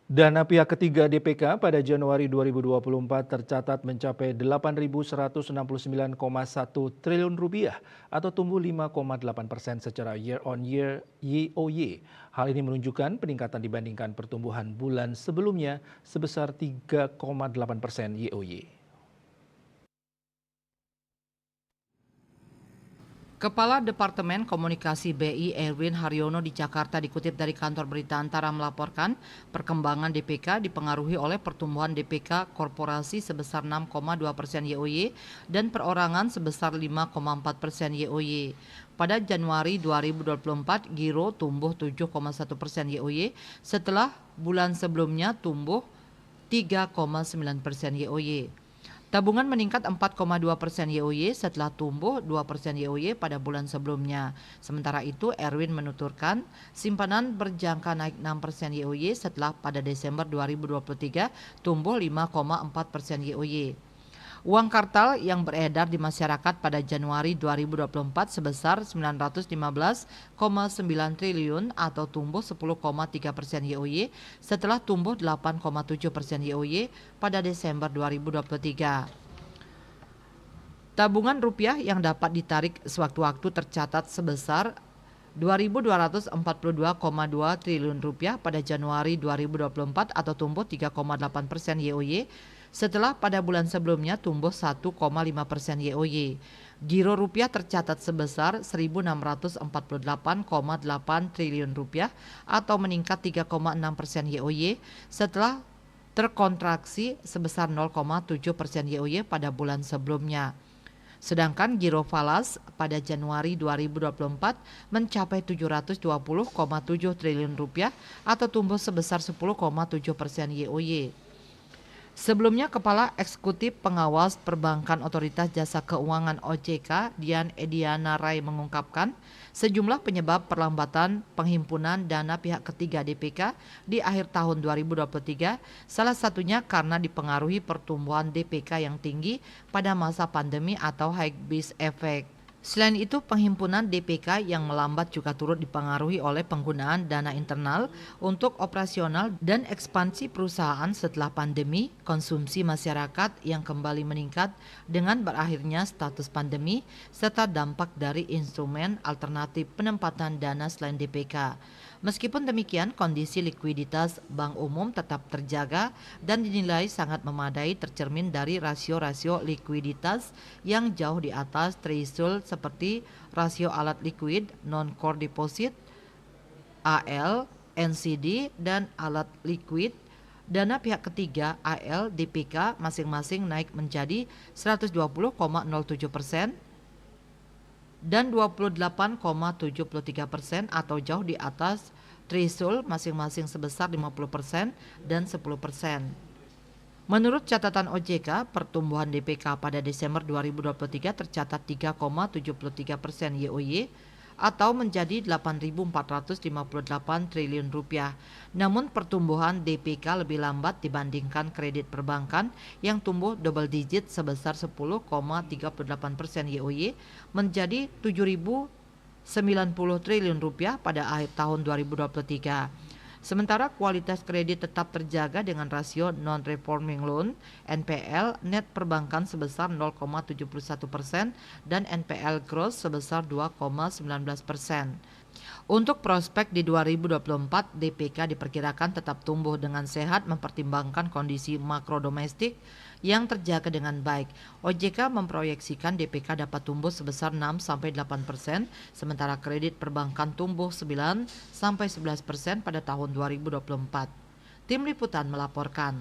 Dana pihak ketiga DPK pada Januari 2024 tercatat mencapai 8.169,1 triliun rupiah atau tumbuh 5,8% secara year on year YoY. Hal ini menunjukkan peningkatan dibandingkan pertumbuhan bulan sebelumnya sebesar 3,8% YoY. Kepala Departemen Komunikasi BI Erwin Haryono di Jakarta dikutip dari kantor berita Antara melaporkan perkembangan DPK dipengaruhi oleh pertumbuhan DPK korporasi sebesar 6,2% YoY dan perorangan sebesar 5,4% YoY. Pada Januari 2024, Giro tumbuh 7,1% YoY setelah bulan sebelumnya tumbuh 3,9% YoY. Tabungan meningkat 4,2% YoY setelah tumbuh 2% YoY pada bulan sebelumnya. Sementara itu, Erwin menuturkan simpanan berjangka naik 6% YoY setelah pada Desember 2023 tumbuh 5,4% YoY. Uang kartal yang beredar di masyarakat pada Januari 2024 sebesar 915,9 triliun atau tumbuh 10,3% YoY setelah tumbuh 8,7% YoY pada Desember 2023. Tabungan rupiah yang dapat ditarik sewaktu-waktu tercatat sebesar 2.242,2 triliun rupiah pada Januari 2024 atau tumbuh 3,8% YoY setelah pada bulan sebelumnya tumbuh 1,5% YoY. Giro rupiah tercatat sebesar 1.648,8 triliun rupiah atau meningkat 3,6% YoY setelah terkontraksi sebesar 0,7% YoY pada bulan sebelumnya. Sedangkan giro falas pada Januari 2024 mencapai 720,7 triliun rupiah atau tumbuh sebesar 10,7% YoY. Sebelumnya, Kepala Eksekutif Pengawas Perbankan Otoritas Jasa Keuangan OJK, Dian Ediana Rai mengungkapkan sejumlah penyebab perlambatan penghimpunan dana pihak ketiga DPK di akhir tahun 2023, salah satunya karena dipengaruhi pertumbuhan DPK yang tinggi pada masa pandemi atau high base effect. Selain itu, penghimpunan DPK yang melambat juga turut dipengaruhi oleh penggunaan dana internal untuk operasional dan ekspansi perusahaan setelah pandemi, konsumsi masyarakat yang kembali meningkat dengan berakhirnya status pandemi, serta dampak dari instrumen alternatif penempatan dana selain DPK. Meskipun demikian, kondisi likuiditas Bank Umum tetap terjaga dan dinilai sangat memadai tercermin dari rasio-rasio likuiditas yang jauh di atas threshold seperti rasio alat likuid non-core deposit AL, NCD, dan alat likuid dana pihak ketiga AL, DPK masing-masing naik menjadi 120,07% dan 28,73% atau jauh di atas threshold masing-masing sebesar 50% dan 10%. Menurut catatan OJK, pertumbuhan DPK pada Desember 2023 tercatat 3,73% YoY atau menjadi 8.458 triliun rupiah. Namun pertumbuhan DPK lebih lambat dibandingkan kredit perbankan yang tumbuh double digit sebesar 10,38% YoY menjadi 7.090 triliun rupiah pada akhir tahun 2023. Sementara kualitas kredit tetap terjaga dengan rasio non-performing loan (NPL) net perbankan sebesar 0,71% dan NPL gross sebesar 2,19%. Untuk prospek di 2024, DPK diperkirakan tetap tumbuh dengan sehat mempertimbangkan kondisi makro domestik yang terjaga dengan baik. OJK memproyeksikan DPK dapat tumbuh sebesar 6-8%, sementara kredit perbankan tumbuh 9-11% pada tahun 2024. Tim Liputan melaporkan.